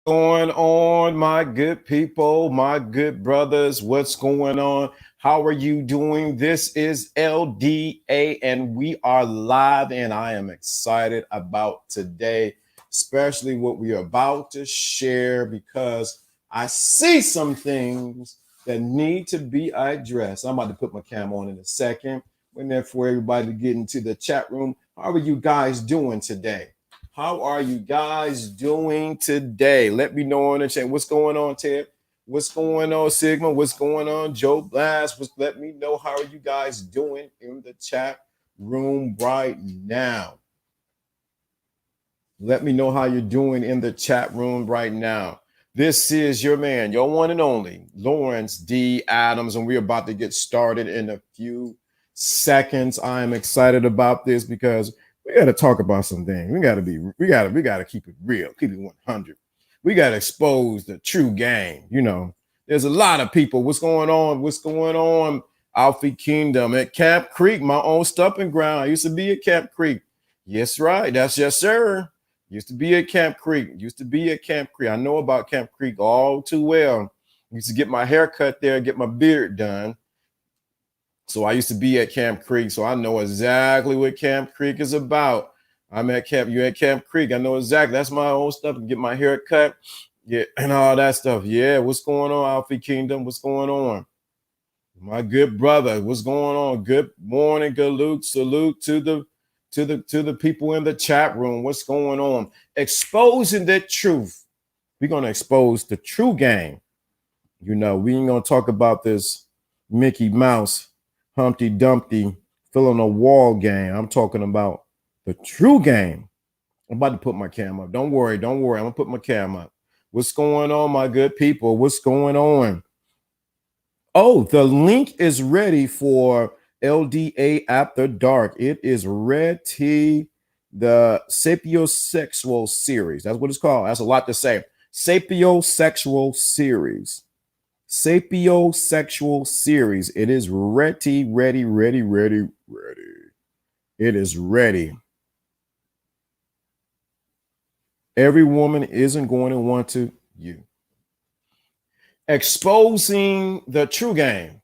Going on, my good people, my good brothers? What's going on? How are you doing? This is LDA, and we are live, and I am excited about today, especially what we are about to share because I see some things that need to be addressed. I'm about to put my cam on in a second. We're there for everybody to get into the chat room. How are you guys doing today? How are you guys doing today? Let me know in the chat. What's going on, Ted? What's going on, Sigma? What's going on, Joe Blast? Let me know how are you guys doing in the chat room right now. Let me know how you're doing in the chat room right now. This is your man, your one and only, Lawrence D. Adams, and we're about to get started in a few seconds. I am excited about this because we got to talk about some things. We got to keep it real, keep it 100. We got to expose the true game. You know, there's a lot of people. What's going on? What's going on? Alfie Kingdom at Camp Creek, my own stomping ground. I used to be at Camp Creek. Yes, right. That's yes, sir. Used to be at Camp Creek. I know about Camp Creek all too well. Used to get my hair cut there, get my beard done. So I used to be at Camp Creek. So I know exactly what Camp Creek is about. You're at Camp Creek. I know exactly. That's my own stuff. Get my hair cut. Yeah, and all that stuff. Yeah, what's going on, Alfie Kingdom? What's going on? My good brother, what's going on? Good morning, good Luke. Salute to the people in the chat room. What's going on? Exposing the truth. We're gonna expose the true game. You know, we ain't gonna talk about this Mickey Mouse, Humpty Dumpty, filling a wall game. I'm talking about the true game. I'm about to put my cam up. Don't worry. I'm gonna put my cam up. What's going on, my good people? What's going on? Oh, the link is ready for LDA After Dark. It is ready. The sapiosexual series. That's what it's called. That's a lot to say. Sapiosexual series. Sapiosexual series. It is ready. It is ready. Every woman isn't going to want to you. Exposing the true game.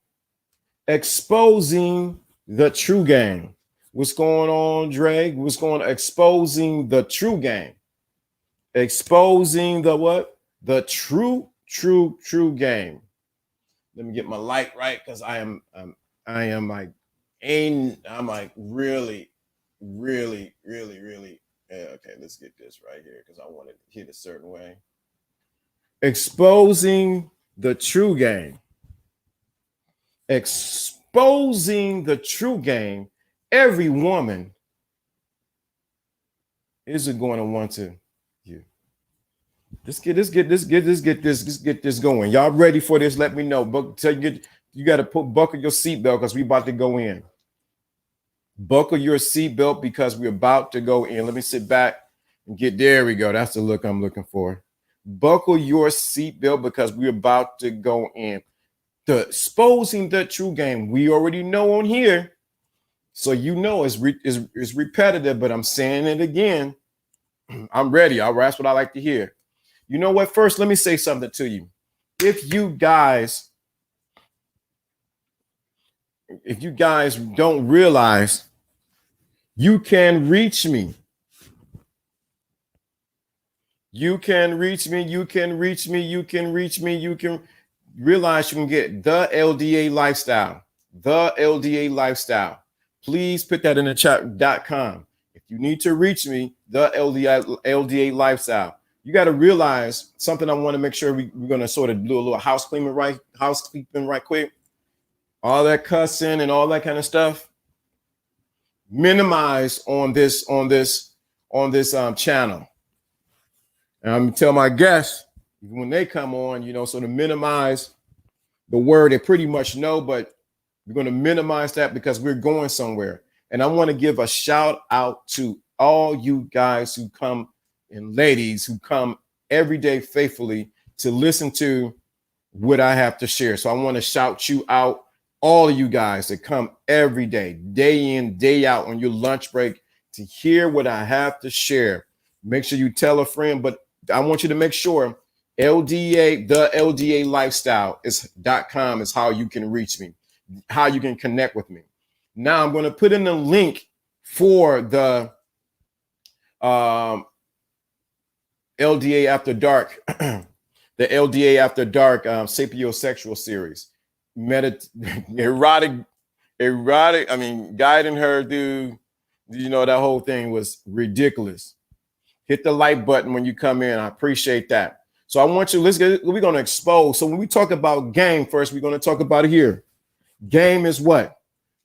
Exposing the true game. What's going on, Drake? What's going on? Exposing the true game. Exposing the what? The true game. Let me get my light right because I'm like really. Okay, let's get this right here because I want it to hit a certain way. Exposing the true game. Exposing the true game. Every woman isn't going to want to you. Let's get this going. Y'all ready for this? Let me know. But you got to buckle your seatbelt because we about to go in. Buckle your seatbelt because we're about to go in. Let me sit back and there we go. That's the look I'm looking for. Buckle your seatbelt because we're about to go in. The exposing the true game. We already know on here. So you know it's repetitive, but I'm saying it again. I'm ready. That's what I like to hear. You know what? First, let me say something to you. If you guys don't realize, you can reach me. You can reach me. You can reach me. You can reach me. You can realize you can get the LDA lifestyle. The LDA lifestyle. Please put that in the chat.com. If you need to reach me, the LDA lifestyle. You got to realize something. I want to make sure we're going to sort of do a little housekeeping right quick. All that cussing and all that kind of stuff. Minimize on this channel. And I'm gonna tell my guests when they come on, sort of minimize the word they pretty much know, but we're going to minimize that because we're going somewhere. And I want to give a shout out to all you guys who come and ladies who come every day faithfully to listen to what I have to share. So I want to shout you out, all of you guys that come every day, day in, day out on your lunch break to hear what I have to share. Make sure you tell a friend, but I want you to make sure LDA, the LDA lifestyle is.com is how you can reach me, how you can connect with me. Now I'm going to put in the link for the LDA After Dark, the LDA After Dark sapiosexual series. Erotic. I mean, guiding her through, you know, that whole thing was ridiculous. Hit the like button when you come in. I appreciate that. So I want you, we're going to expose. So when we talk about game first, we're going to talk about it here. Game is what?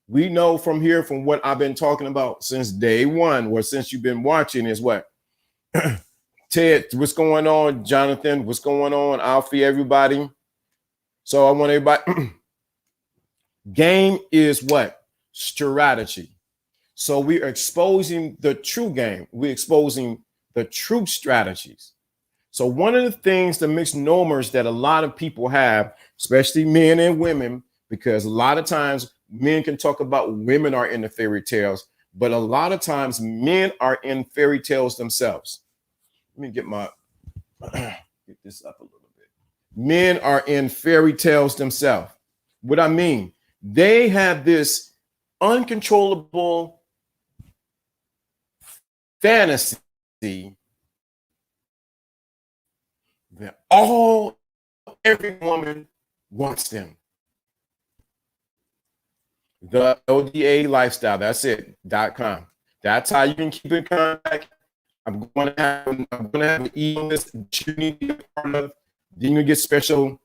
We know from here, from what I've been talking about since day one, or since you've been watching, is what? Ted, what's going on? Jonathan, what's going on? Alfie, everybody. So I want everybody. Game is what? Strategy. So we are exposing the true game. We're exposing the true strategies. So one of the things, the misnomers that a lot of people have, especially men and women, because a lot of times men can talk about women are in the fairy tales, but a lot of times men are in fairy tales themselves. Let me get this up a little bit. Men are in fairy tales themselves. What I mean, they have this uncontrollable fantasy that every woman wants them. The LDA lifestyle, that's it.com. That's how you can keep in contact. I'm going to have an email list that you need to be a part of. Then you get special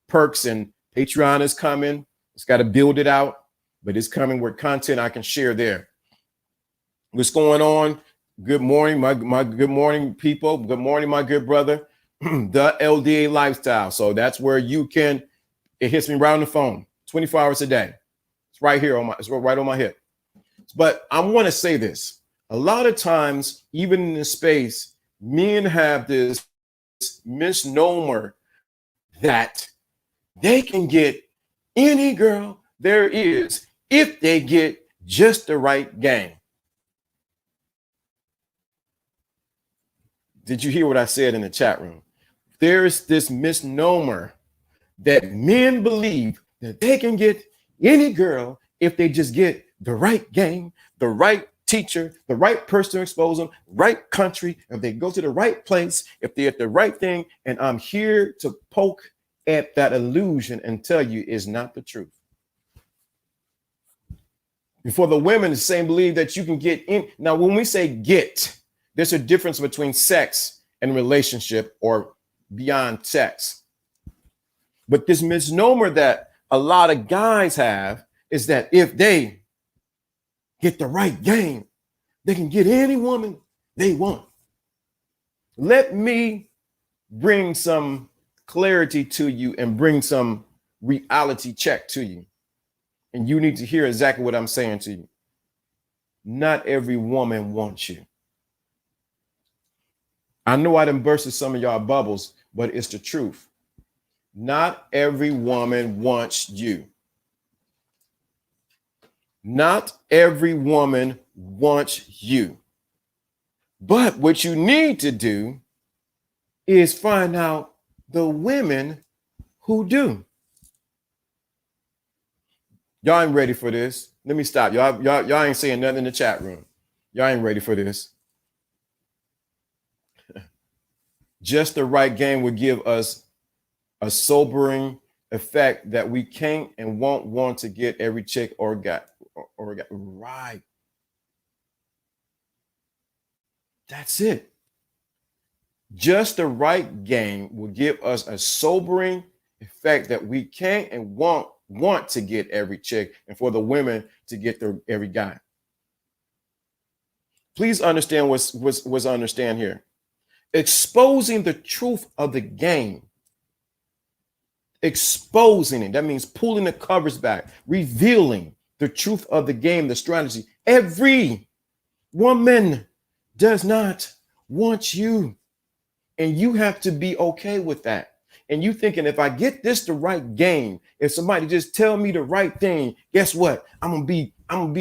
perks, and Patreon is coming. It's got to build it out, but it's coming with content I can share there. What's going on? Good morning, my good morning, people. Good morning, my good brother. The LDA lifestyle. So that's where you can. It hits me right on the phone, 24 hours a day. It's right here it's right on my hip. But I want to say this. A lot of times, even in this space, men have this misnomer that they can get any girl there is if they get just the right game. Did you hear what I said in the chat room? There's this misnomer that men believe that they can get any girl if they just get the right game, the right teacher, the right person to expose them, right country, if they go to the right place, if they're at the right thing. And I'm here to poke at that illusion and tell you it's not the truth. For the women, the same believe that you can get in. Now, when we say get, there's a difference between sex and relationship or beyond sex. But this misnomer that a lot of guys have is that if they get the right game, they can get any woman they want. Let me bring some clarity to you and bring some reality check to you. And you need to hear exactly what I'm saying to you. Not every woman wants you. I know I done bursted some of y'all bubbles, but it's the truth. Not every woman wants you. Not every woman wants you. But what you need to do is find out the women who do. Y'all ain't ready for this. Let me stop. Y'all ain't saying nothing in the chat room. Y'all ain't ready for this. Just the right game would give us a sobering effect that we can't and won't want to get every chick or got right. That's it. Just the right game will give us a sobering effect that we can't and won't want to get every chick, and for the women to get every guy. Please understand what's understand here. Exposing the truth of the game. Exposing it. That means pulling the covers back, revealing the truth of the game, the strategy. Every woman does not want you. And you have to be okay with that. And you thinking, if I get this the right game, if somebody just tell me the right thing, guess what? I'm gonna be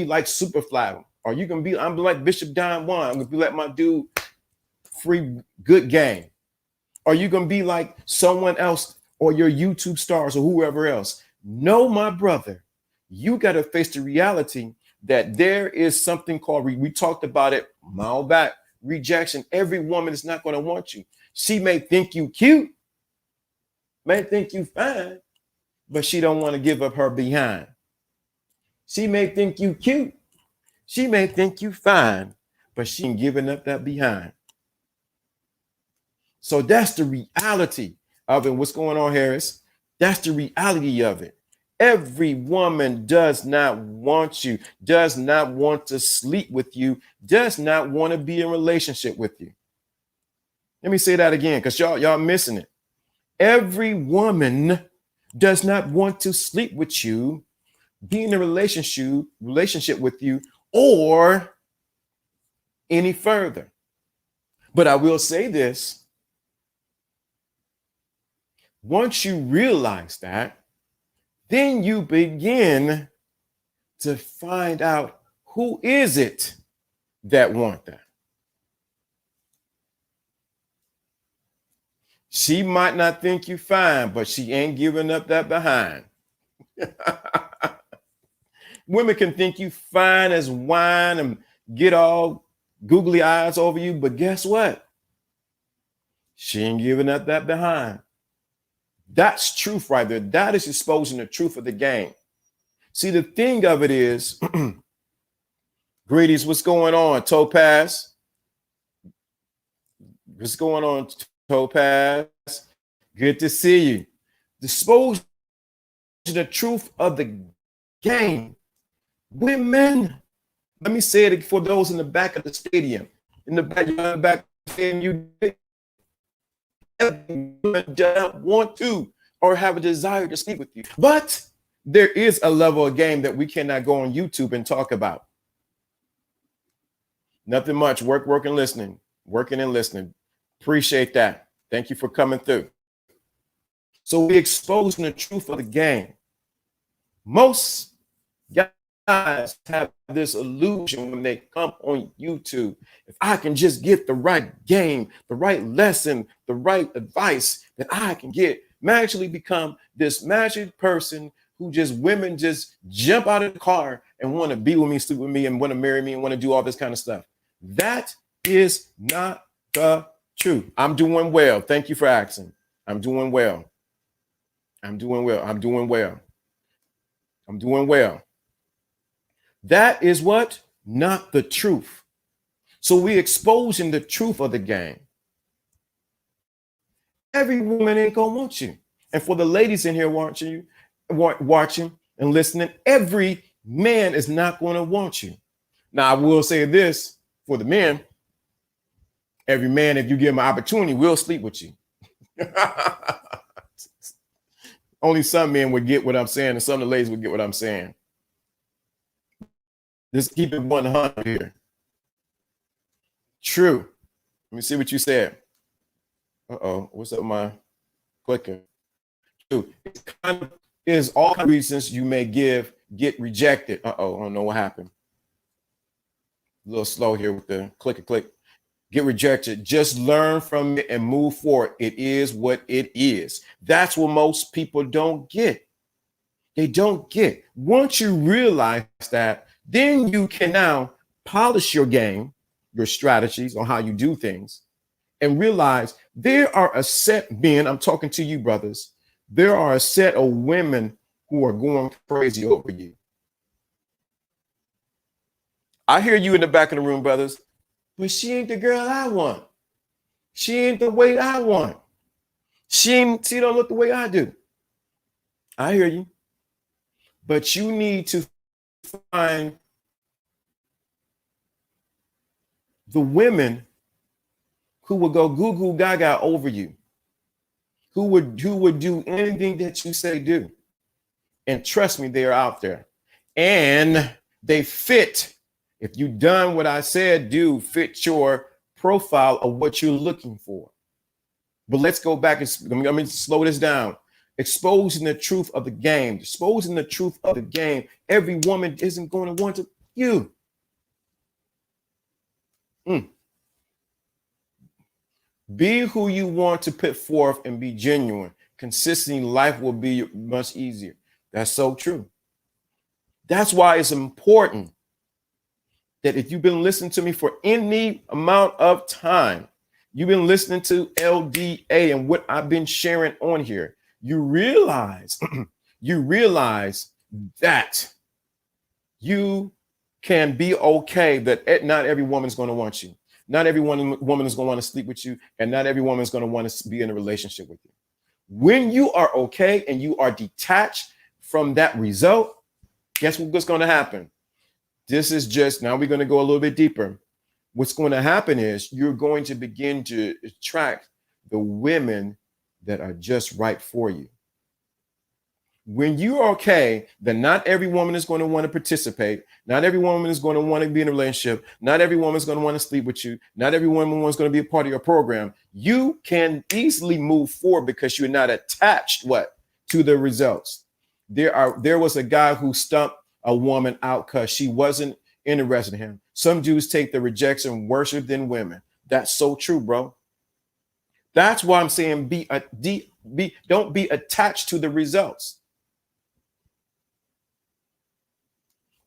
like Superfly, or you can be, I'm like Bishop Don Juan. I'm gonna be like my dude, free good game. Are you going to be like someone else or your YouTube stars or whoever else? No, my brother, you got to face the reality that there is something called, we talked about it a mile back, rejection. Every woman is not going to want you. She may think you cute, may think you fine, but she don't want to give up her behind. She may think you cute. She may think you fine, but she ain't giving up that behind. So that's the reality of it. What's going on, Harris? That's the reality of it. Every woman does not want you, does not want to sleep with you, does not want to be in a relationship with you. Let me say that again, because y'all missing it. Every woman does not want to sleep with you, be in a relationship with you, or any further. But I will say this. Once you realize that, then you begin to find out who is it that want that. She might not think you fine, but she ain't giving up that behind. Women can think you fine as wine and get all googly eyes over you, but guess what? She ain't giving up that behind. That's truth right there. That is exposing the truth of the game. See, the thing of it is, Greedies, what's going on? Topaz? What's going on, Topaz? Good to see you. Exposing the truth of the game. Women, let me say it for those in the back of the stadium. In the back of the stadium, you don't want to or have a desire to sleep with you. But there is a level of game that we cannot go on YouTube and talk about. Nothing much. Working and listening. Appreciate that. Thank you for coming through. So we exposing the truth of the game. Most guys have this illusion when they come on YouTube. If I can just get the right game, the right lesson, the right advice, that I can get, magically become this magic person who just women just jump out of the car and want to be with me, sleep with me, and want to marry me and want to do all this kind of stuff. That is not the truth. I'm doing well. Thank you for asking. I'm doing well. That is what? Not the truth. So we exposing the truth of the game. Every woman ain't gonna want you. And for the ladies in here watching and listening, every man is not going to want you. Now, I will say this for the men. Every man, if you give him an opportunity, will sleep with you. Only some men would get what I'm saying, and some of the ladies would get what I'm saying. Just keep it 100 here. True. Let me see what you said. Uh-oh, what's up with my clicker? True. It kind of is all reasons you may get rejected. Uh-oh, I don't know what happened. A little slow here with the click. Get rejected. Just learn from it and move forward. It is what it is. That's what most people don't get. They don't get. Once you realize that, then you can now polish your game, your strategies on how you do things, and realize there are a set men, I'm talking to you, brothers, there are a set of women who are going crazy over you. I hear you in the back of the room, brothers, but she ain't the girl I want. She ain't the way I want. She don't look the way I do. I hear you. But you need to find the women who will go goo goo gaga over you, who would do anything that you say do. And trust me, they are out there. And they fit. If you done what I said, do fit your profile of what you're looking for. But let's go back and let me slow this down. Exposing the truth of the game. Exposing the truth of the game. Every woman isn't going to want you. Be who you want to put forth and be genuine. Consistently, life will be much easier. That's so true. That's why it's important that if you've been listening to me for any amount of time, you've been listening to LDA and what I've been sharing on here, you realize, you realize that you can be okay, that not every woman is going to want you. Not every woman is going to want to sleep with you, and not every woman is going to want to be in a relationship with you. When you are okay and you are detached from that result, guess what's going to happen? This is just, now we're going to go a little bit deeper. What's going to happen is you're going to begin to attract the women that are just right for you. When you're okay, then not every woman is going to want to participate. Not every woman is going to want to be in a relationship. Not every woman is going to want to sleep with you. Not every woman is going to be a part of your program. You can easily move forward because you're not attached to the results. There was a guy who stumped a woman out because she wasn't interested in him. Some Jews take the rejection worse than women. That's so true, bro. That's why I'm saying don't be attached to the results.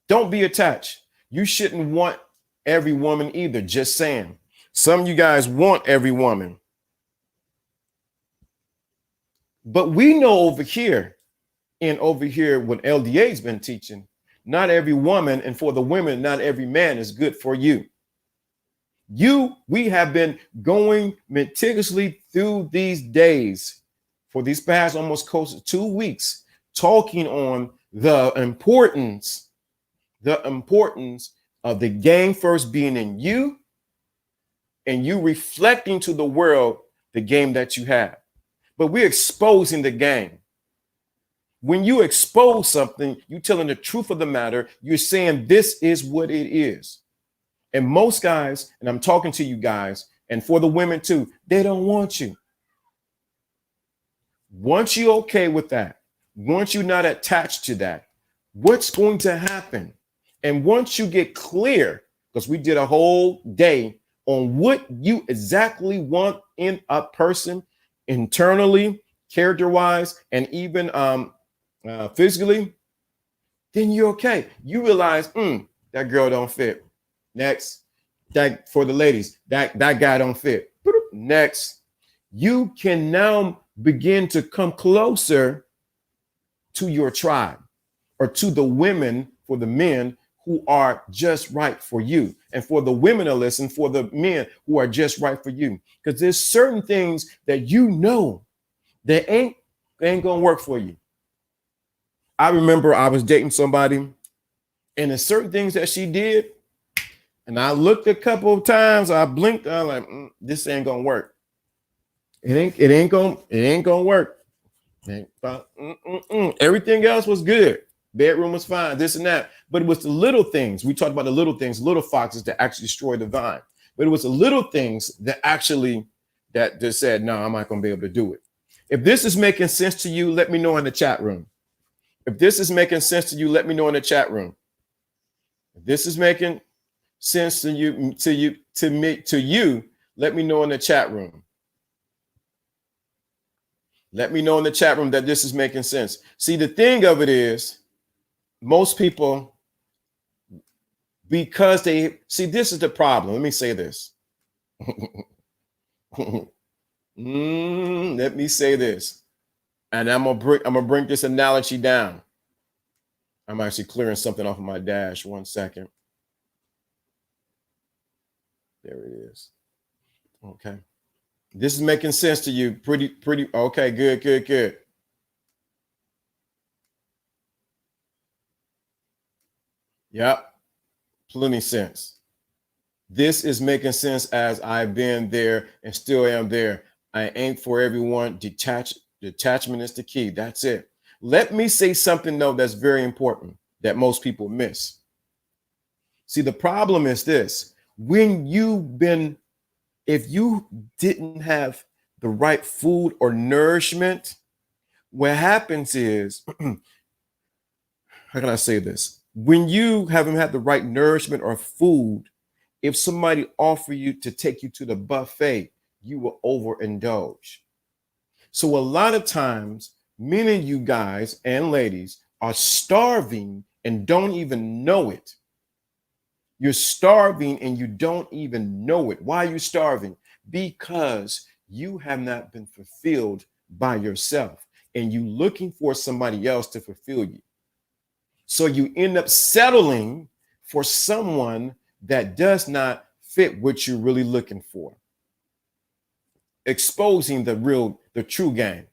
Don't be attached. You shouldn't want every woman either. Just saying. Some of you guys want every woman. But we know over here what LDA's been teaching, not every woman, and for the women, not every man is good for you. We have been going meticulously through these days for these past almost close to 2 weeks, talking on the importance of the game first being in you and you reflecting to the world the game that you have. But we're exposing the game. When you expose something, you're telling the truth of the matter. You're saying this is what it is. And most guys, and I'm talking to you guys, and for the women too, they don't want you. Once you're okay with that, once you're not attached to that, what's going to happen? And once you get clear, because we did a whole day on what you exactly want in a person, internally, character-wise, and even physically, then you're okay. You realize, that girl don't fit. Next. That for the ladies, that guy don't fit. Next. You can now begin to come closer to your tribe, or to the women, for the men who are just right for you, and for the women to listen, for the men who are just right for you. Because there's certain things that you know that ain't gonna work for you. I remember I was dating somebody, and there's certain things that she did, and I looked a couple of times, I blinked, I'm like, this ain't gonna work. It ain't gonna work. Everything else was good. Bedroom was fine, this and that. But it was the little things. We talked about the little things, little foxes that actually destroy the vine. But it was the little things that actually that just said, no, I'm not going to be able to do it. If this is making sense to you, let me know in the chat room. If this is making sense to you, let me know in the chat room. If this is making sense to you, let me know in the chat room. Let me know in the chat room that this is making sense. See, the thing of it is, most people, because they see, this is the problem. Let me say this. Let me say this, and I'm gonna bring this analogy down. I'm actually clearing something off of my dash. 1 second. There it is. Okay. This is making sense to you. Pretty. Okay, good. Yep. Plenty sense. This is making sense as I've been there and still am there. I ain't for everyone. Detachment is the key. That's it. Let me say something, though, that's very important that most people miss. See, the problem is this. If you didn't have the right food or nourishment, what happens is, how can I say this? When you haven't had the right nourishment or food, if somebody offer you to take you to the buffet, you will overindulge. So a lot of times, many of you guys and ladies are starving and don't even know it. You're starving and you don't even know it. Why are you starving? Because you have not been fulfilled by yourself and you looking for somebody else to fulfill you. So you end up settling for someone that does not fit what you're really looking for, exposing the true game.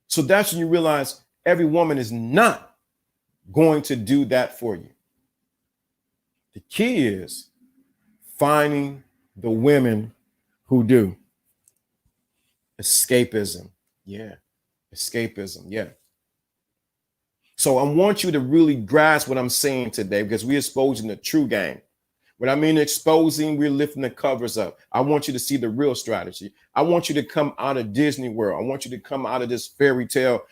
So that's when you realize every woman is not going to do that for you. The key is finding the women who do. Escapism. Yeah. Escapism. Yeah. So I want you to really grasp what I'm saying today because we're exposing the true game. When I mean exposing, we're lifting the covers up. I want you to see the real strategy. I want you to come out of Disney World. I want you to come out of this fairy tale,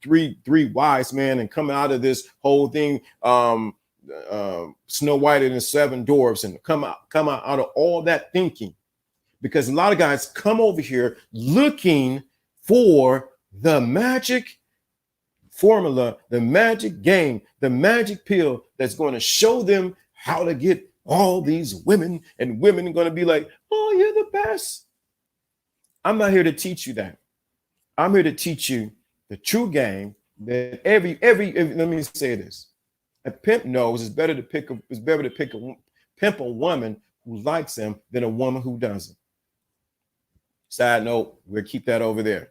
three wise men, and come out of this whole thing, Snow White and the Seven Dwarfs, and come out of all that thinking. Because a lot of guys come over here looking for the magic formula, the magic game, the magic pill that's going to show them how to get all these women, and women are going to be like, oh, you're the best. I'm not here to teach you that. I'm here to teach you the true game that every let me say this. A pimp knows it's better to pick a pimp a woman who likes him than a woman who doesn't. Side note, we'll keep that over there.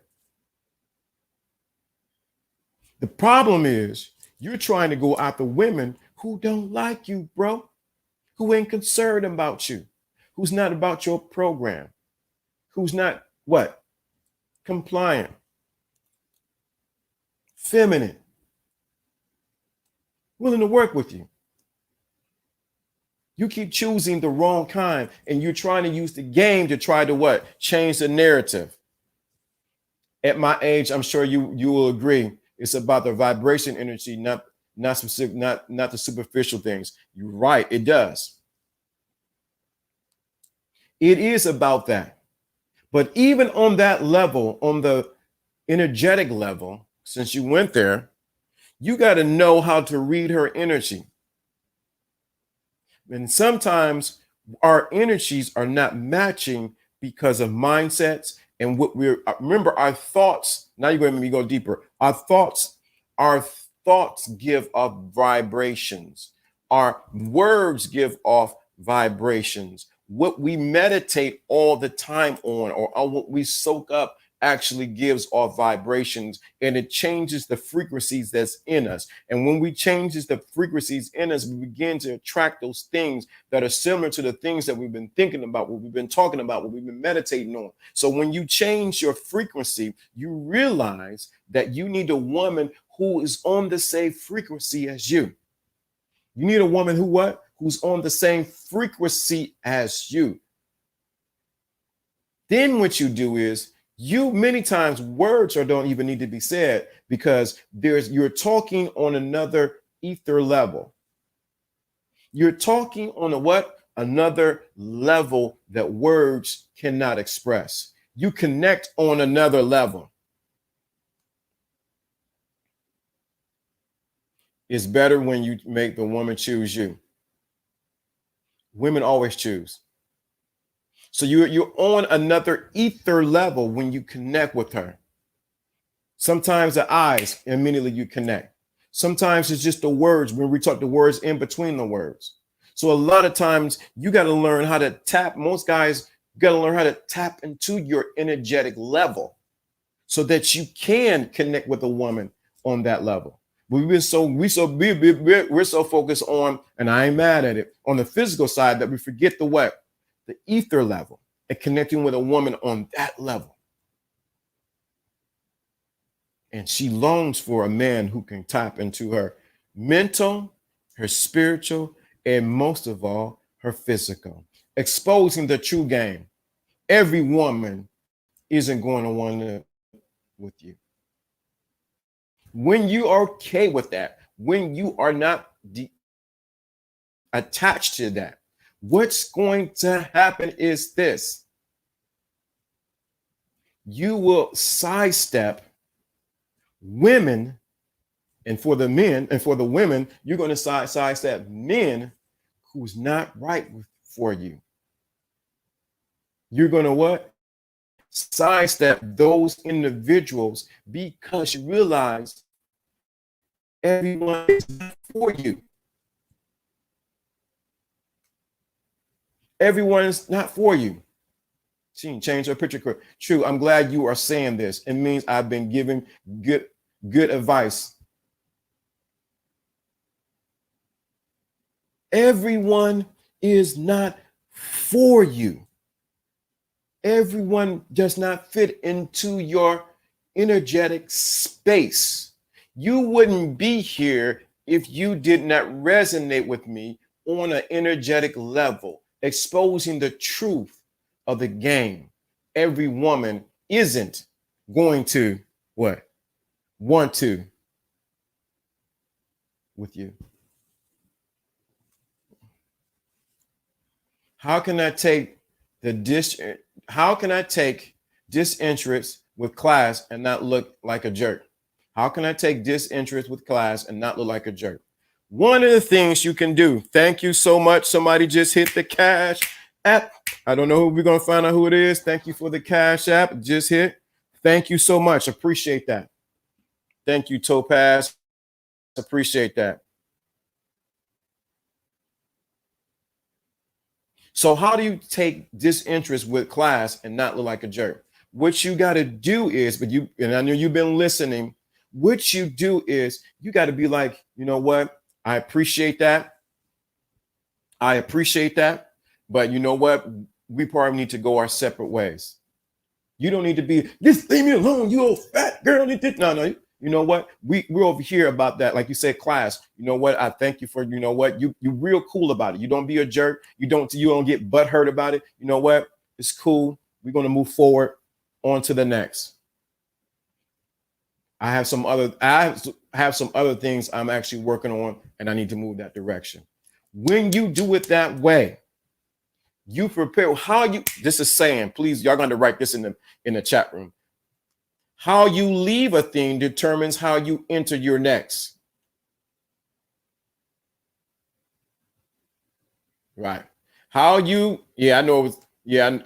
The problem is you're trying to go after women who don't like you, bro, who ain't concerned about you, who's not about your program, who's not what? Compliant, feminine, willing to work with you. You keep choosing the wrong kind and you're trying to use the game to try to what? Change the narrative. At my age, I'm sure you will agree. It's about the vibration energy, not specific, not the superficial things. You're right, it does. It is about that. But even on that level, on the energetic level, since you went there, you got to know how to read her energy. And sometimes our energies are not matching because of mindsets and what we're remember our thoughts. Now you're going to make me go deeper. Our thoughts give off vibrations. Our words give off vibrations. What we meditate all the time on, or what we soak up, actually gives off vibrations, and it changes the frequencies that's in us. And when we changes the frequencies in us, we begin to attract those things that are similar to the things that we've been thinking about, what we've been talking about, what we've been meditating on. So when you change your frequency, you realize that you need a woman who is on the same frequency as you. You need a woman who what? Who's on the same frequency as you. Then what you do is you many times words don't even need to be said because you're talking on another ether level. You're talking on a what? Another level that words cannot express. You connect on another level. It's better when you make the woman choose you. Women always choose. So you're on another ether level when you connect with her. Sometimes the eyes, immediately you connect. Sometimes it's just the words when we talk the words in between the words. So a lot of times you got to learn how to tap. Most guys got to learn how to tap into your energetic level so that you can connect with a woman on that level. We're so focused on, and I ain't mad at it, on the physical side that we forget the what? The ether level and connecting with a woman on that level. And she longs for a man who can tap into her mental, her spiritual, and most of all, her physical. Exposing the true game. Every woman isn't going to want to with you. When you are okay with that, when you are not attached to that, what's going to happen is this. You will sidestep women, and for the men and for the women, you're going to sidestep men who's not right for you. You're going to what? Sidestep those individuals because you realize everyone is not for you. Everyone is not for you. She didn't change her picture. True. I'm glad you are saying this. It means I've been giving good advice. Everyone is not for you. Everyone does not fit into your energetic space. You wouldn't be here if you did not resonate with me on an energetic level, exposing the truth of the game. Every woman isn't going to what? Want to with you. How can I take disinterest with class and not look like a jerk? How can I take disinterest with class and not look like a jerk? One of the things you can do. Thank you so much. Somebody just hit the Cash App. I don't know who we're going to find out who it is. Thank you for the Cash App. Just hit. Thank you so much. Appreciate that. Thank you, Topaz. Appreciate that. So how do you take disinterest with class and not look like a jerk? What you got to do is, and I know you've been listening, what you do is you got to be like, you know what? I appreciate that. I appreciate that. But you know what? We probably need to go our separate ways. You don't need to be, just leave me alone, you old fat girl. No. You know what? We're over here about that. Like you said, class. You know what? I thank you for, you know what? You're real cool about it. You don't be a jerk. You don't get butthurt about it. You know what? It's cool. We're going to move forward on to the next. I have some other things I'm actually working on, and I need to move that direction. When you do it that way, you prepare this is saying, please, y'all going to write this in the chat room. How you leave a thing determines how you enter your next. Right. I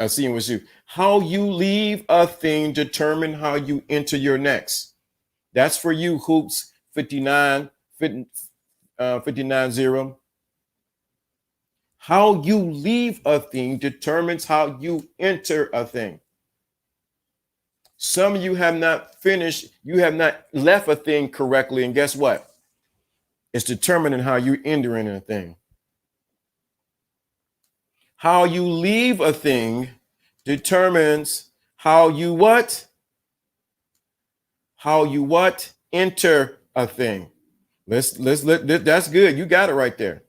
see it was you. How you leave a thing determine how you enter your next. That's for you, Hoops 59 0. How you leave a thing determines how you enter a thing. Some of you have not left a thing correctly, and guess what? It's determining how you enter in a thing. How you leave a thing determines how you what? How you what? Enter a thing. That's good. You got it right there.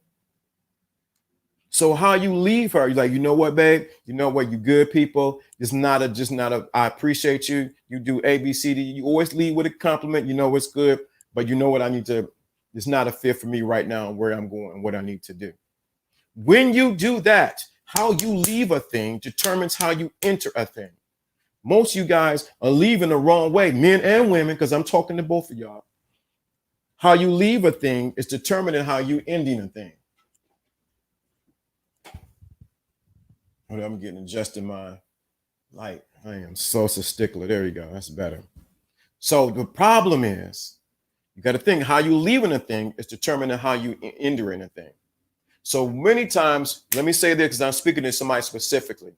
So how you leave her, you're like, you know what, babe? You know what? You good people. It's not a, I appreciate you. You do A, B, C, D. You always leave with a compliment. You know, it's good, but you know what? It's not a fit for me right now where I'm going, what I need to do. When you do that, how you leave a thing determines how you enter a thing. Most of you guys are leaving the wrong way, men and women, because I'm talking to both of y'all. How you leave a thing is determining how you ending a thing. I'm getting adjusted my light. I am so stickler. There you go. That's better. So the problem is, you got to think how you leaving a thing is determining how you entering a thing. So many times, let me say this because I'm speaking to somebody specifically.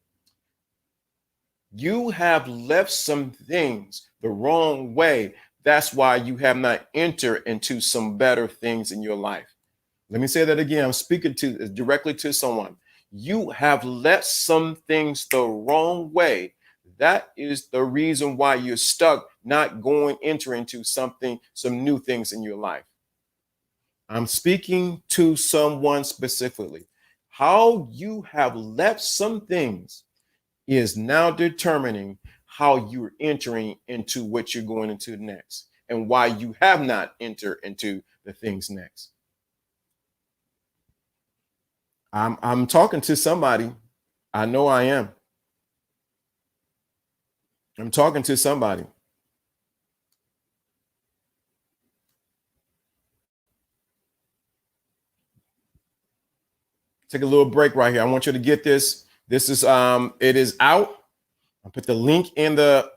You have left some things the wrong way. That's why you have not entered into some better things in your life. Let me say that again. I'm speaking directly to someone. You have left some things the wrong way. That is the reason why you're stuck, not entering into some new things in your life. I'm speaking to someone specifically. How you have left some things is now determining how you're entering into what you're going into next and why you have not entered into the things next. I'm talking to somebody. I know I am. I'm talking to somebody. Take a little break right here. I want you to get this. This is it is out. I'll put the link in the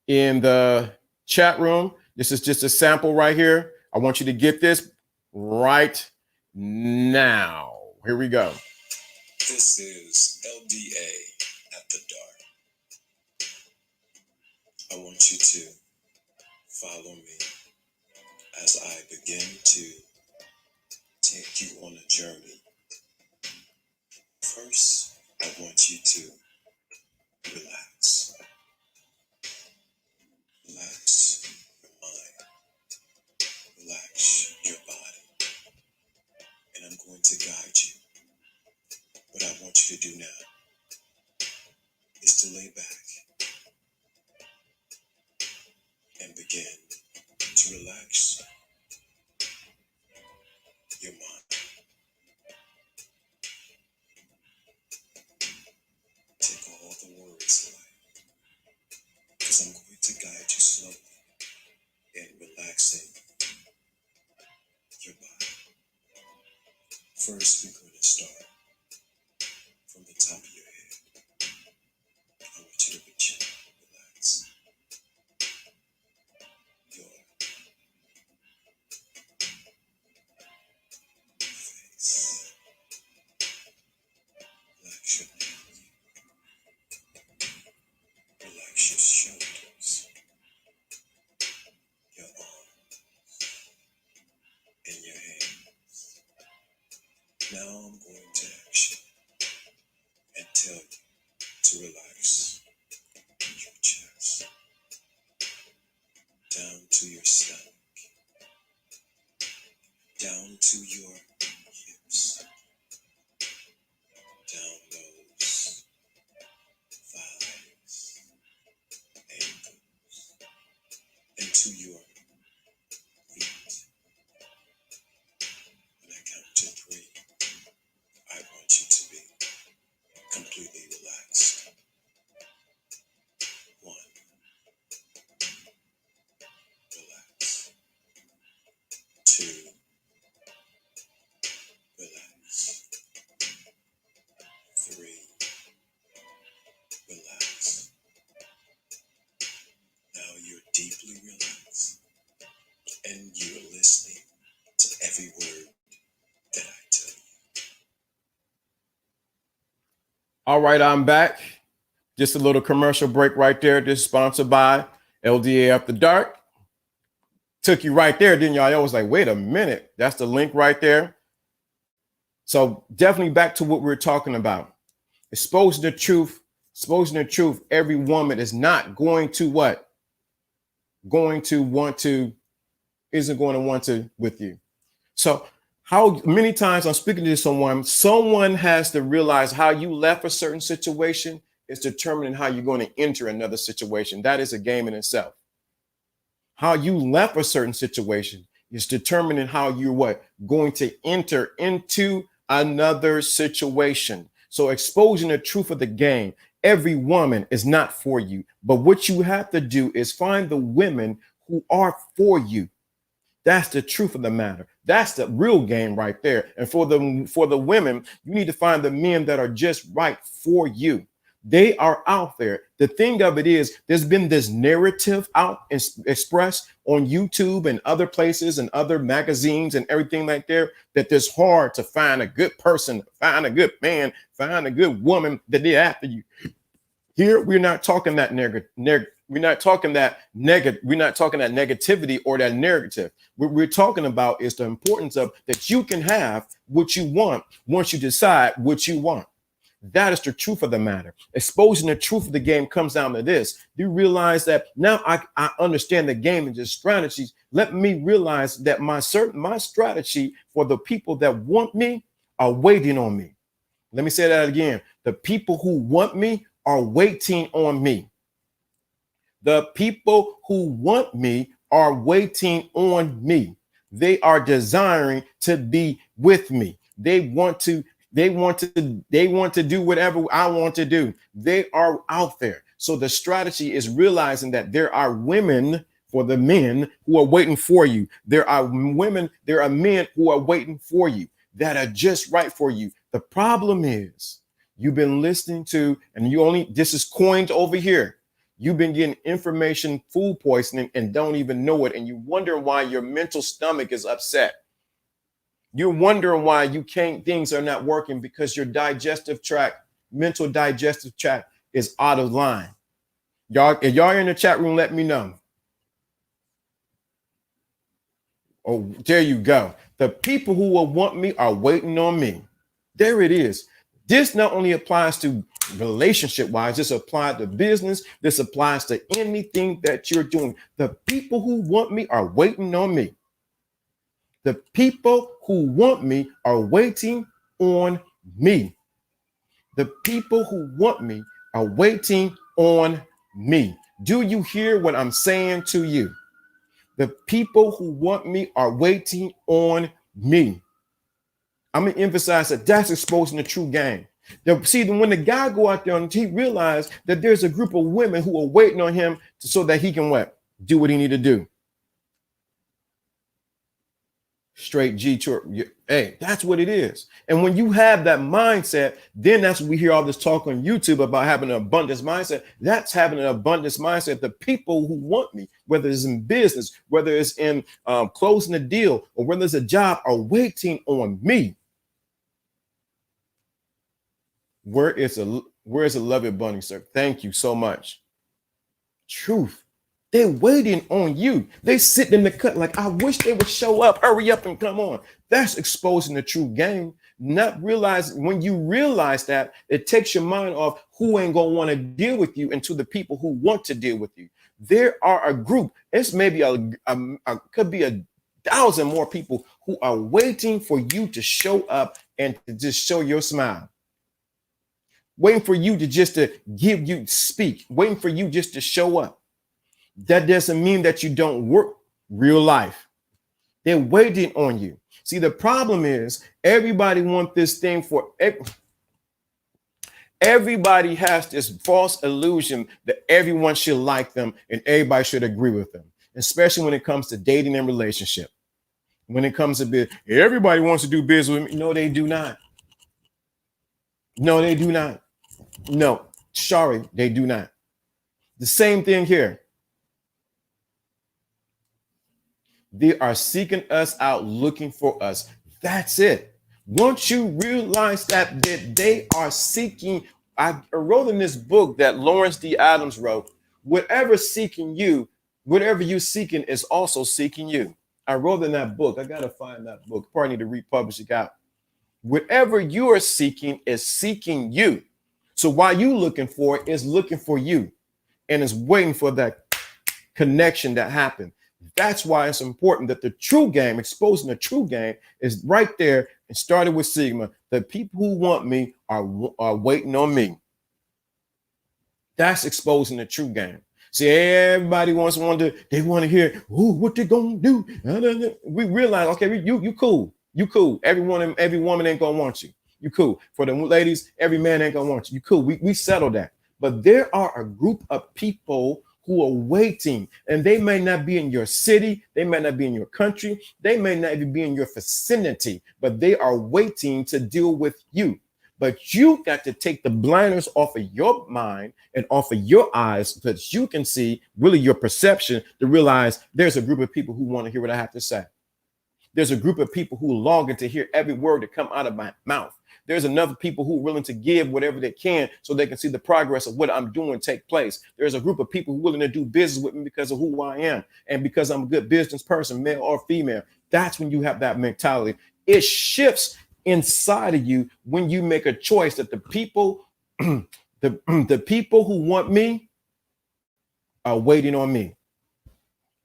in the chat room. This is just a sample right here. I want you to get this right now. Here we go. This is LDA at the Dark. I want you to follow me as I begin to take you on a journey. First, I want you to relax. Relax your mind. Relax your body. And I'm going to guide you. What I want you to do now is to lay back and begin to relax your mind. Take all the worries away, because I'm going to guide you slowly in relaxing your body. First, we're going to start from the top of your head. I want you to reach out, relax your face, relax your neck, relax your shoulders, your arms, and your hands. Now I'm going to ask you and tell you to relax your chest, down to your stomach, down to your hips, down those thighs, ankles, into your feet. When I count to 3, I want you to be completely relaxed. 1, relax. 2, relax. 3, relax. Now you're deeply relaxed and you're listening to every word that I tell you. All right, I'm back. Just a little commercial break right there. This is sponsored by LDA After Dark. Took you right there, didn't y'all? I was like, wait a minute. That's the link right there. So definitely back to what we were talking about. Exposing the truth. Exposing the truth. Every woman is not going to what? Isn't going to want to with you. So how many times I'm speaking to someone has to realize how you left a certain situation is determining how you're going to enter another situation. That is a game in itself. How you left a certain situation is determining how you're going to enter into another situation. So exposing the truth of the game. Every woman is not for you, but what you have to do is find the women who are for you. That's the truth of the matter. That's the real game right there. And for the women, you need to find the men that are just right for you. They are out there. The thing of it is, there's been this narrative out expressed on YouTube and other places and other magazines and everything like that it's hard to find a good person, find a good man, find a good woman that they're after you. Here, we're not talking that we're not talking that negativity or that narrative. What we're talking about is the importance of that you can have what you want once you decide what you want. That is the truth of the matter. Exposing the truth of the game comes down to this. You realize that now I understand the game and just strategies. Let me realize that my strategy for the people that want me are waiting on me. Let me say that again. The people who want me are waiting on me. The people who want me are waiting on me. They are desiring to be with me. They want to They want to do whatever I want to do. They are out there. So the strategy is realizing that there are women for the men who are waiting for you. There are women, there are men who are waiting for you that are just right for you. The problem is you've been listening to, and this is coined over here. You've been getting information food poisoning and don't even know it. And you wonder why your mental stomach is upset. You're wondering why things are not working because your mental digestive tract is out of line. If y'all in the chat room, let me know. Oh, there you go. The people who will want me are waiting on me. There it is. This not only applies to relationship wise, this applies to business. This applies to anything that you're doing. The people who want me are waiting on me. The people who want me are waiting on me. The people who want me are waiting on me. Do you hear what I'm saying to you? The people who want me are waiting on me. I'm going to emphasize that's exposing the true game. See, when the guy go out there and he realized that there's a group of women who are waiting on him so that he can do what he need to do. Straight G to hey, that's what it is. And when you have that mindset, then that's what we hear all this talk on YouTube about having an abundance mindset. That's having an abundance mindset. The people who want me, whether it's in business, whether it's in closing a deal, or whether it's a job, are waiting on me. Where is a lovely bunny, sir? Thank you so much. Truth. They're waiting on you. They sit in the cut like, I wish they would show up. Hurry up and come on. That's exposing the true game. When you realize that, it takes your mind off who ain't going to want to deal with you and to the people who want to deal with you. There are a group. It's maybe could be 1,000 more people who are waiting for you to show up and to just show your smile. Waiting for you to speak, waiting for you just to show up. That doesn't mean that you don't work real life. They're waiting on you. See, the problem is everybody wants this thing everybody has this false illusion that everyone should like them and everybody should agree with them, especially when it comes to dating and relationship. When it comes to business, everybody wants to do business with me. No, they do not. No, they do not. No, sorry, they do not. The same thing here. They are seeking us out, looking for us. That's it. Once you realize that they are seeking, I wrote in this book that Lawrence D. Adams wrote, whatever seeking you, whatever you seeking is also seeking you. I wrote in that book. I got to find that book. Probably need to republish it out. Whatever you are seeking is seeking you. So while you looking for it, is looking for you and is waiting for that connection that happened. That's why it's important that the true game, exposing the true game, is right there and started with Sigma. The people who want me are waiting on me. That's exposing the true game. See, everybody they want to hear, what they gonna do? We realize, okay, you cool. You cool. Every woman ain't gonna want you. You cool. For the ladies, every man ain't gonna want you. You cool. We settled that. But there are a group of people who are waiting, and they may not be in your city, they may not be in your country, they may not even be in your vicinity, but they are waiting to deal with you. But you got to take the blinders off of your mind and off of your eyes so that you can see really your perception to realize there's a group of people who want to hear what I have to say. There's a group of people who longing to hear every word that come out of my mouth. There's another people who are willing to give whatever they can so they can see the progress of what I'm doing take place. There's a group of people who are willing to do business with me because of who I am and because I'm a good business person, male or female. That's when you have that mentality. It shifts inside of you when you make a choice that the people, the people who want me are waiting on me.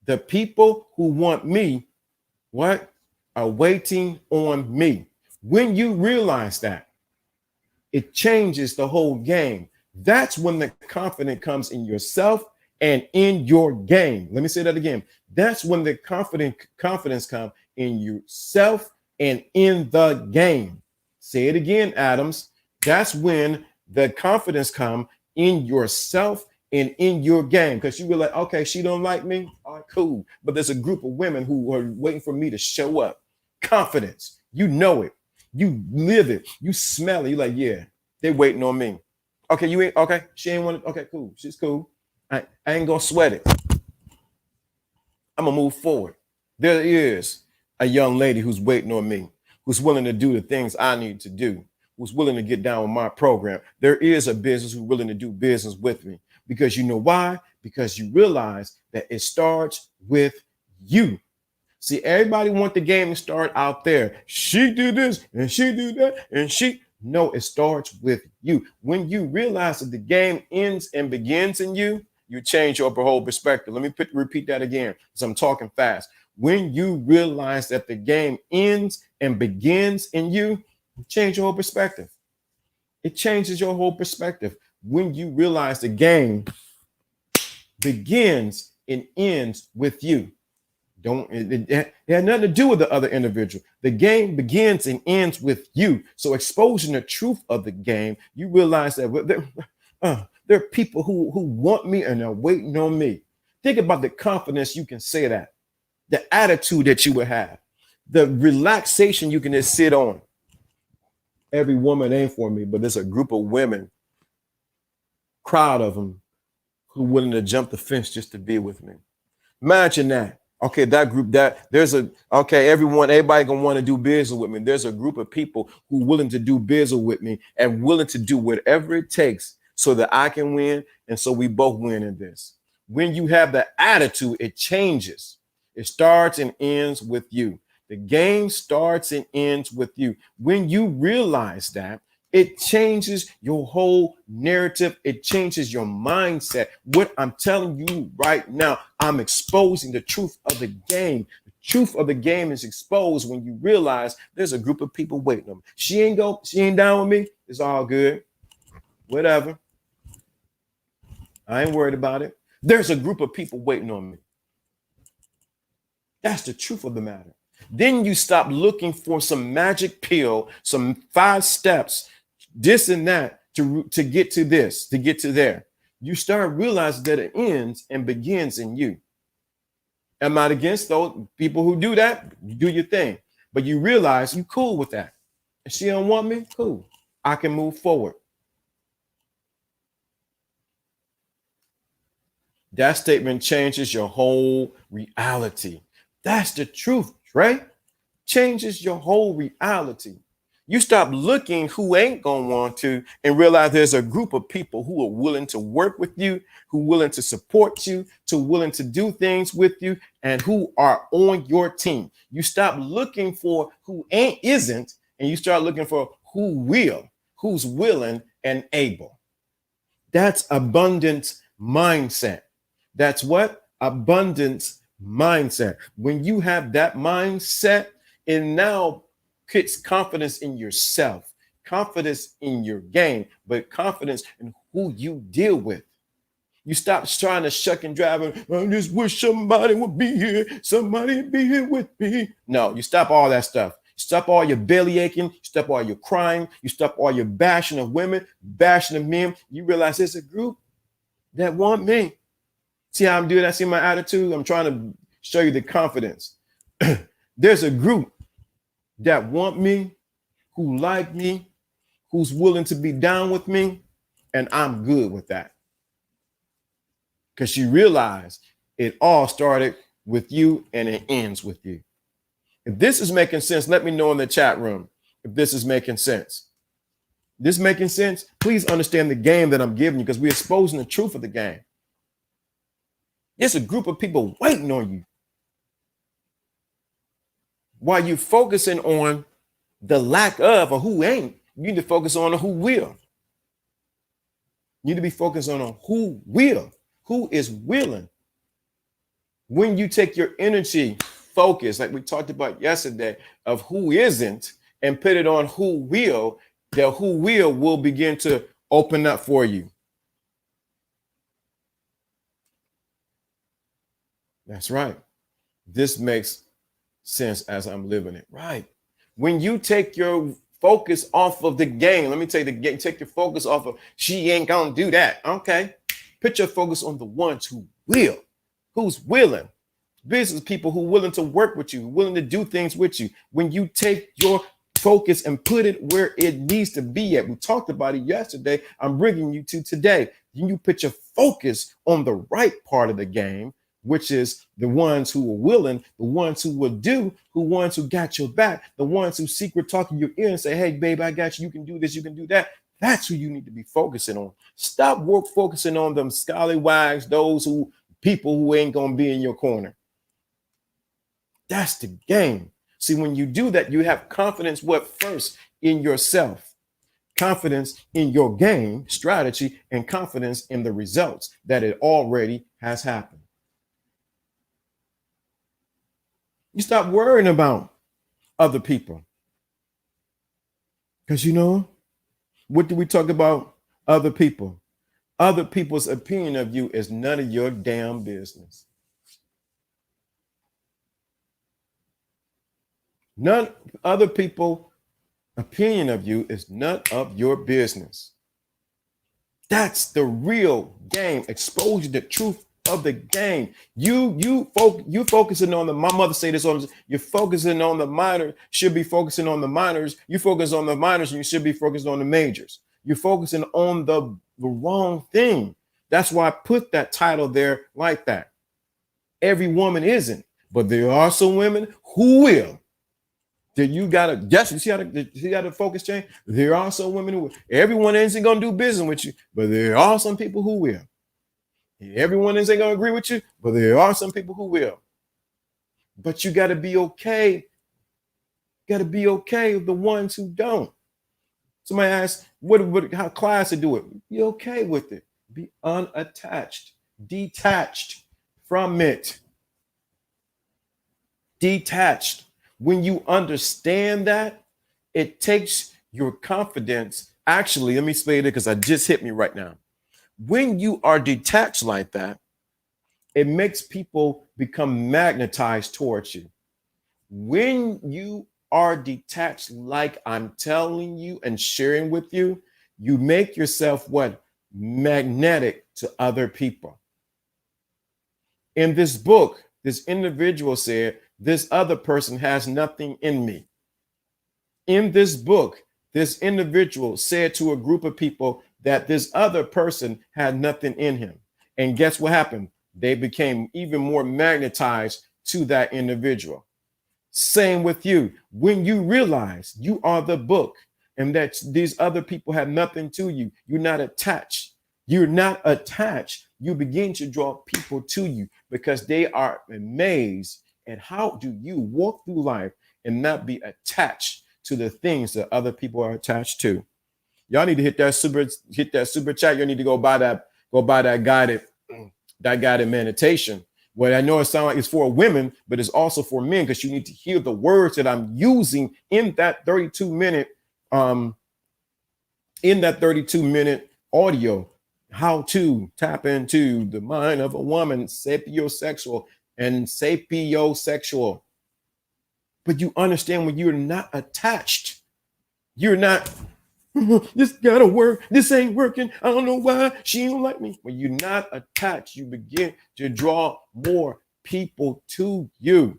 The people who want me, are waiting on me. When you realize that, it changes the whole game. That's when the confidence comes in yourself and in your game. Let me say that again. That's when the confidence comes in yourself and in the game. Say it again, Adams. That's when the confidence come in yourself and in your game, because you were like, okay, she don't like me. All right, cool. But there's a group of women who are waiting for me to show up. Confidence. You know it. You live it. You smell it. You're like, yeah, they waiting on me. Okay, you ain't okay. She ain't want to. Okay, cool. She's cool. I ain't gonna sweat it. I'm gonna move forward. There is a young lady who's waiting on me, who's willing to do the things I need to do, who's willing to get down with my program. There is a business who's willing to do business with me. Because you know why? Because you realize that it starts with you. See, everybody want the game to start out there. She do this and she do that and she. No, it starts with you. When you realize that the game ends and begins in you, you change your whole perspective. Let me repeat that again because I'm talking fast. When you realize that the game ends and begins in you, you change your whole perspective. It changes your whole perspective. When you realize the game begins and ends with you. It had nothing to do with the other individual. The game begins and ends with you. So exposing the truth of the game, you realize that there are people who want me and are waiting on me. Think about the confidence you can say that, the attitude that you would have, the relaxation you can just sit on. Every woman ain't for me, but there's a group of women, crowd of them, who willing to jump the fence just to be with me. Imagine that. Okay, that group, everybody gonna want to do business with me. There's a group of people who willing to do business with me and willing to do whatever it takes so that I can win and so we both win in this. When you have the attitude, it changes. It starts and ends with you. The game starts and ends with you. When you realize that, it changes your whole narrative. It changes your mindset. What I'm telling you right now, I'm exposing the truth of the game. The truth of the game is exposed when you realize there's a group of people waiting on me. She ain't down with me. It's all good. Whatever. I ain't worried about it. There's a group of people waiting on me. That's the truth of the matter. Then you stop looking for some magic pill, some 5 steps, this and that to get to this, to get to there. You start realizing that it ends and begins in you. I'm not against those people who do that. You do your thing, but you realize you cool with that. If she don't want me, cool. I can move forward. That statement changes your whole reality. That's the truth, right? Changes your whole reality. You stop looking who ain't gonna want to and realize there's a group of people who are willing to work with you, who are willing to support you, willing to do things with you, and who are on your team. You stop looking for who isn't, and you start looking for who will, who's willing and able. That's abundance mindset. That's what? Abundance mindset. When you have that mindset, it now puts confidence in yourself, confidence in your game, but confidence in who you deal with. You stop trying to shuck and drive and I just wish somebody would be here. Somebody be here with me. No, you stop all that stuff. Stop all your belly aching. Stop all your crying. You stop all your bashing of women, bashing of men. You realize there's a group that want me. See how I'm doing that? See my attitude? I'm trying to show you the confidence. There's a group that want me, who like me, who's willing to be down with me, and I'm good with that. Because you realize it all started with you and it ends with you. If this is making sense, let me know in the chat room if this is making sense. This making sense? Please understand the game that I'm giving you because we're exposing the truth of the game. There's a group of people waiting on you. While you're focusing on the lack of or who ain't, you need to focus on who will. You need to be focused on who will, who is willing. When you take your energy focus, like we talked about yesterday, of who isn't and put it on who will, the who will begin to open up for you. That's right. This makes sense as I'm living it. Right. When you take your focus off of the game. Let me tell you the game. Take your focus off of she ain't gonna do that. Okay. Put your focus on the ones who will, who's willing. Business people who willing to work with you, willing to do things with you. When you take your focus and put it where it needs to be at. We talked about it yesterday. I'm bringing you to today. You put your focus on the right part of the game, which is the ones who are willing, the ones who will do, the ones who got your back, the ones who secret talk in your ear and say, hey, babe, I got you. You can do this. You can do that. That's who you need to be focusing on. Stop focusing on them scallywags, those who people who ain't going to be in your corner. That's the game. See, when you do that, you have confidence, what first in yourself, confidence in your game strategy, and confidence in the results that it already has happened. You stop worrying about other people. Because what do we talk about? Other people. Other people's opinion of you is none of your damn business. None other people opinion of you is none of your business. That's the real game. Expose the truth of the game. You focusing on my mother say this on, you're focusing on the minor, should be focusing on the minors. You focus on the minors and you should be focused on the majors. You're focusing on the wrong thing. That's why I put that title there like that. Every woman isn't, but there are some women who will. Then you gotta, yes, you see how the focus change? There are some women who will. Everyone isn't gonna do business with you, but there are some people who will. Everyone isn't gonna agree with you, but there are some people who will. But you gotta be okay. You gotta be okay with the ones who don't. Somebody asks, how class to do it? Be okay with it. Be unattached, detached from it. Detached. When you understand that, it takes your confidence. Actually, let me explain it because it just hit me right now. When you are detached like that, it makes people become magnetized towards you. When you are detached, like I'm telling you and sharing with you, you make yourself what? Magnetic to other people. In this book, this individual said, this other person has nothing in me. In this book, this individual said to a group of people that this other person had nothing in him. And guess what happened? They became even more magnetized to that individual. Same with you. When you realize you are the book and that these other people have nothing to you, you're not attached. You're not attached. You begin to draw people to you because they are amazed at how do you walk through life and not be attached to the things that other people are attached to. Y'all need to hit that super chat. You need to go buy that guided meditation. Well, I know it sounds like it's for women, but it's also for men because you need to hear the words that I'm using in that 32-minute audio. How to tap into the mind of a woman, sapiosexual and sapiosexual. But you understand when you're not attached, you're not, this gotta work, this ain't working, I don't know why she don't like me. When you're not attached, you begin to draw more people to you.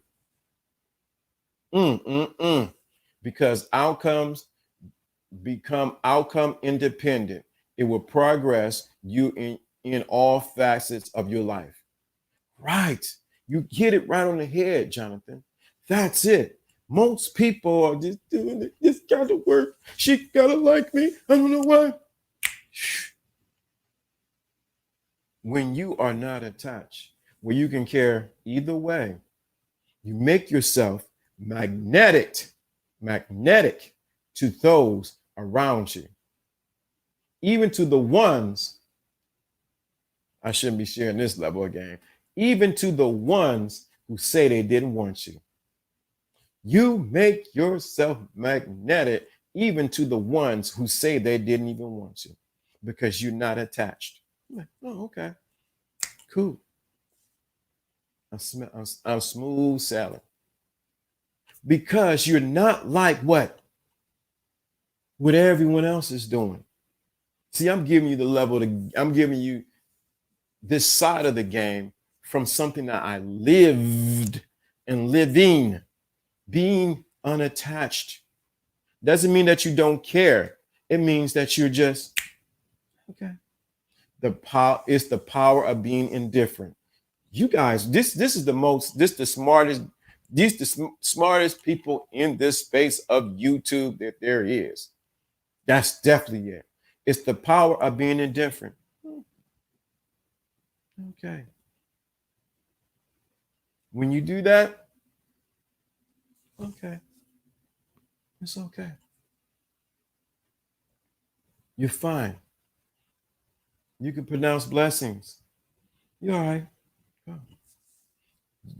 Because outcomes become outcome independent. It will progress you in all facets of your life. Right. You get it right on the head, Jonathan. That's it. Most people are just doing it. This gotta work. She gotta like me. I don't know why. When you are not attached, where you can care either way, you make yourself magnetic to those around you. Even to the ones, I shouldn't be sharing this level of game, even to the ones who say they didn't want you. You make yourself magnetic even to the ones who say they didn't even want you because you're not attached. Oh, okay, cool. I'm smooth sailing because you're not like what? what everyone else is doing. See, I'm giving you the level I'm giving you this side of the game from something that I lived and living, being unattached. Doesn't mean that you don't care. It means that you're just okay. The power is the power of being indifferent. You guys, this is the most, this the smartest, these smartest people in this space of YouTube that there is. That's definitely it. It's the power of being indifferent. Okay. When you do that, okay, it's okay. You're fine. You can pronounce blessings. You're all right.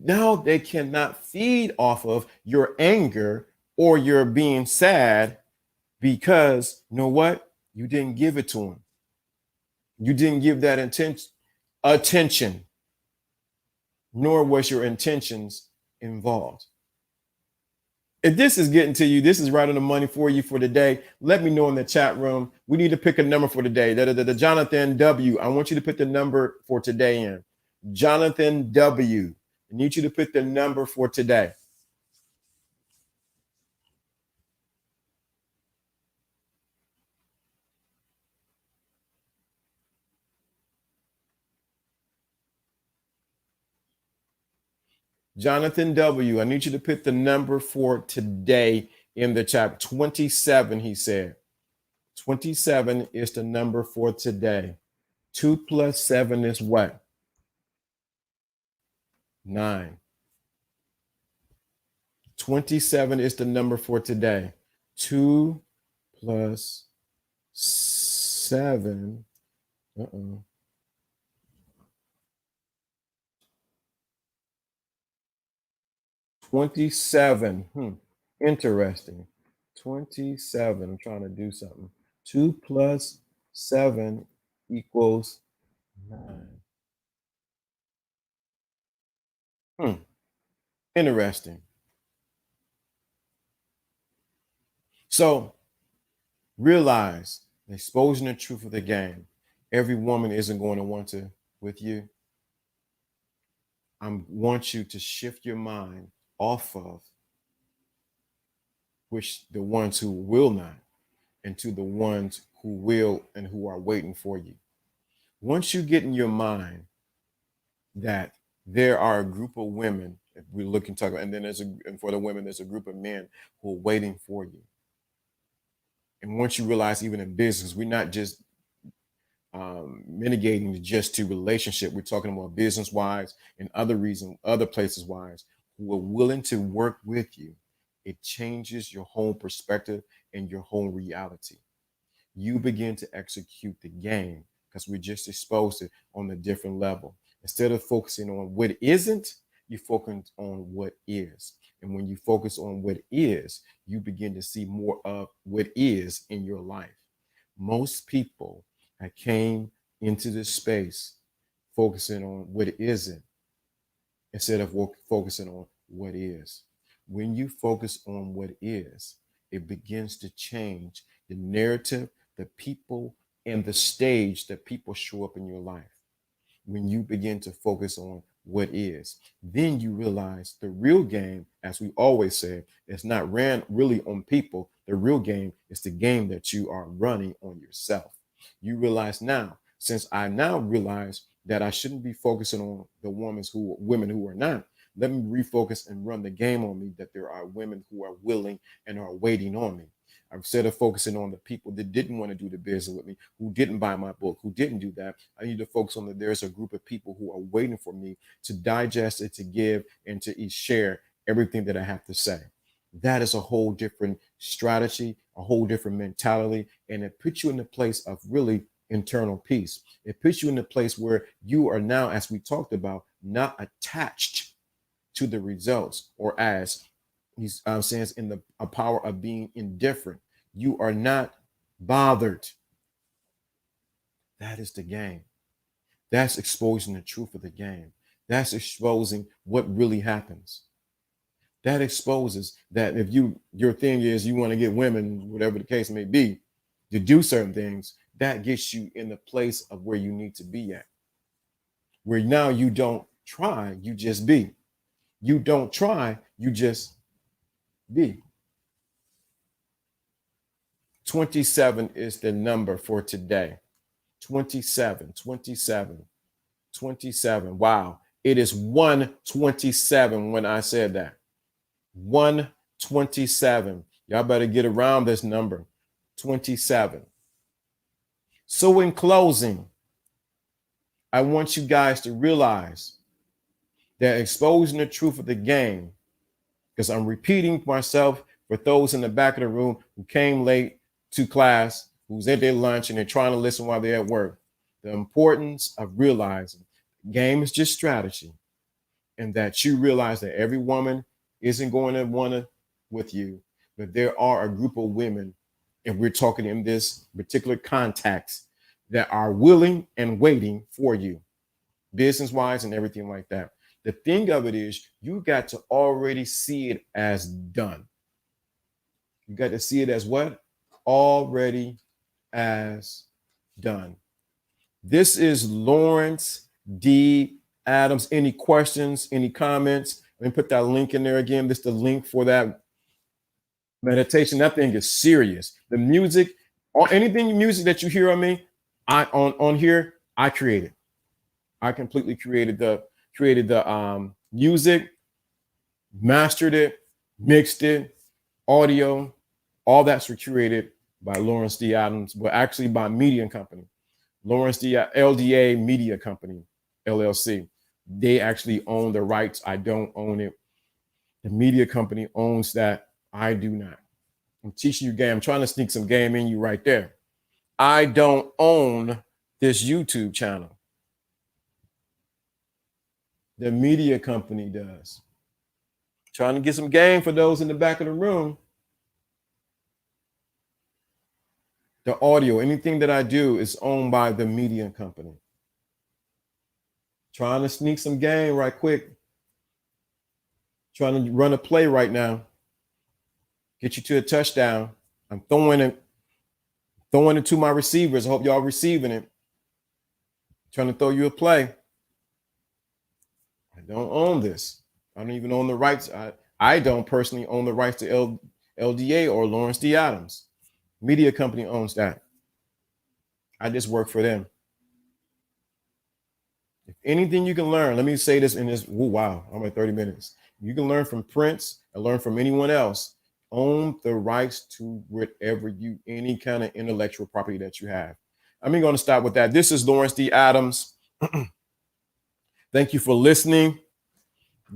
Now they cannot feed off of your anger or your being sad because you know what? You didn't give it to them. You didn't give that attention, nor was your intentions involved. If this is getting to you, this is right on the money for you for today. Let me know in the chat room. We need to pick a number for today. The Jonathan W. I want you to put the number for today in. Jonathan W. I need you to put the number for today. Jonathan W. I need you to put the number for today in the chat. 27, he said. 27 is the number for today. 2 plus 7 is what? 9. 27 is the number for today. 2 plus 7. 27. Interesting. 27. I'm trying to do something. 2 plus 7 equals 9. Interesting. So realize exposing the truth of the game. Every woman isn't going to want to with you. I want you to shift your mind off of which the ones who will not and to the ones who will and who are waiting for you. Once you get in your mind that there are a group of women, if we're looking to talk about, and then and for the women, there's a group of men who are waiting for you. And once you realize, even in business, we're not just mitigating just to relationship. We're talking about business wise and other places wise who are willing to work with you. It changes your whole perspective and your whole reality. You begin to execute the game because we're just exposed to on a different level. Instead of focusing on what isn't, you focus on what is. And when you focus on what is, you begin to see more of what is in your life. Most people that came into this space focusing on what isn't instead of focusing on what is. When you focus on what is, it begins to change the narrative, the people, and the stage that people show up in your life. When you begin to focus on what is, then you realize the real game, as we always say, is not ran really on people. The real game is the game that you are running on yourself. You realize now, since I now realize that I shouldn't be focusing on the women who are not, let me refocus and run the game on me that there are women who are willing and are waiting on me. Instead of focusing on the people that didn't want to do the business with me, who didn't buy my book, who didn't do that, I need to focus on that there's a group of people who are waiting for me to digest it, to give, and to share everything that I have to say. That is a whole different strategy, a whole different mentality, and it puts you in the place of really internal peace. It puts you in the place where you are now, as we talked about, not attached to the results, or as he's saying in the power of being indifferent. You are not bothered. That is the game. That's exposing the truth of the game. That's exposing what really happens. That exposes that if your thing is you want to get women, whatever the case may be, to do certain things, that gets you in the place of where you need to be at. Where now you don't try, you just be. You don't try, you just be. 27 is the number for today. 27, 27, 27. Wow. It is 127 when I said that. 127. Y'all better get around this number. 27. So, in closing, I want you guys to realize that exposing the truth of the game, because I'm repeating myself for those in the back of the room who came late to class, who's at their lunch and they're trying to listen while they're at work. The importance of realizing the game is just strategy, and that you realize that every woman isn't going to want to with you, but there are a group of women, and we're talking in this particular context, that are willing and waiting for you, business wise and everything like that. The thing of it is, you got to already see it as done. You got to see it as what? Already as done. This is Lawrence D. Adams. Any questions, any comments? Let me put that link in there again. This is the link for that meditation. That thing is serious. The music, or anything music that you hear on me, on here, I created. I completely created the music, mastered it, mixed it, audio, all that's created by Lawrence D. Adams, but actually by Media Company. Lawrence D. LDA Media Company, LLC. They actually own the rights. I don't own it. The media company owns that. I do not. I'm teaching you game. I'm trying to sneak some game in you right there. I don't own this YouTube channel. The media company does. Trying to get some game for those in the back of the room. The audio, anything that I do is owned by the media company. Trying to sneak some game right quick. Trying to run a play right now. Get you to a touchdown. I'm throwing it to my receivers. I hope y'all receiving it. Trying to throw you a play. I don't own this. I don't even own the rights. I don't personally own the rights to LDA or Lawrence D. Adams. Media company owns that. I just work for them. If anything you can learn, let me say this in this. Wow, I'm at 30 minutes. You can learn from Prince and learn from anyone else. Own the rights to whatever any kind of intellectual property that you have. I'm going to stop with that. This is Lawrence D. Adams. Thank you for listening.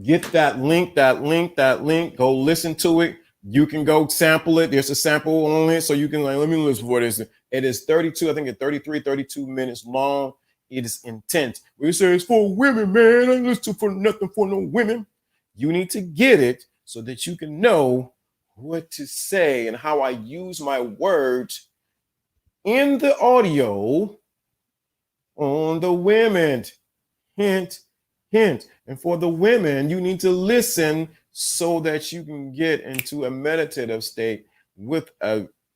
Get that link. Go listen to it. You can go sample it. There's a sample on it, so you can let me listen for this. It is 32, I think it's 32 minutes long. It is intense. We say it's for women, man. I listen for nothing for no women. You need to get it so that you can know what to say and how I use my words in the audio on the women. Hint, hint. And for the women, you need to listen so that you can get into a meditative state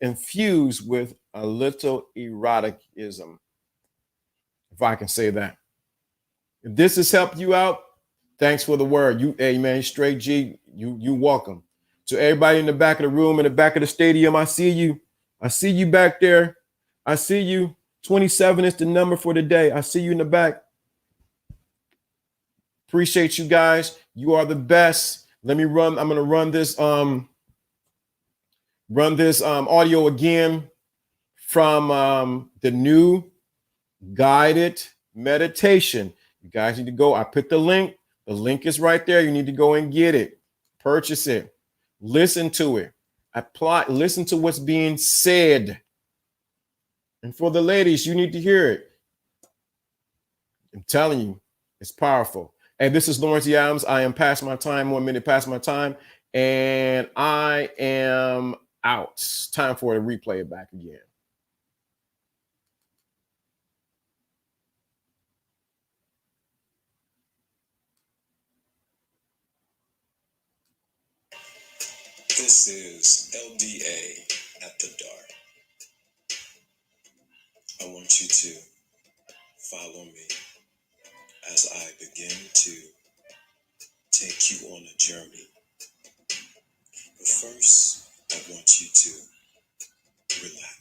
infused with a little eroticism, if I can say that. If this has helped you out, thanks for the word. Hey man, straight G, you welcome. To everybody in the back of the room, in the back of the stadium, I see you. I see you back there. I see you. 27 is the number for the day. I see you in the back. Appreciate you guys. You are the best. Let me run. I'm going to run this audio again from the new guided meditation. You guys need to go. I put the link. The link is right there. You need to go and get it. Purchase it. Listen to it. Listen to what's being said. And for the ladies, you need to hear it. I'm telling you, it's powerful. And this is Lawrence D. Adams. I am past my time, 1 minute past my time, and I am out. It's time for it to replay it back again. This is LDA at the Dark. I want you to follow me as I begin to take you on a journey. But first, I want you to relax.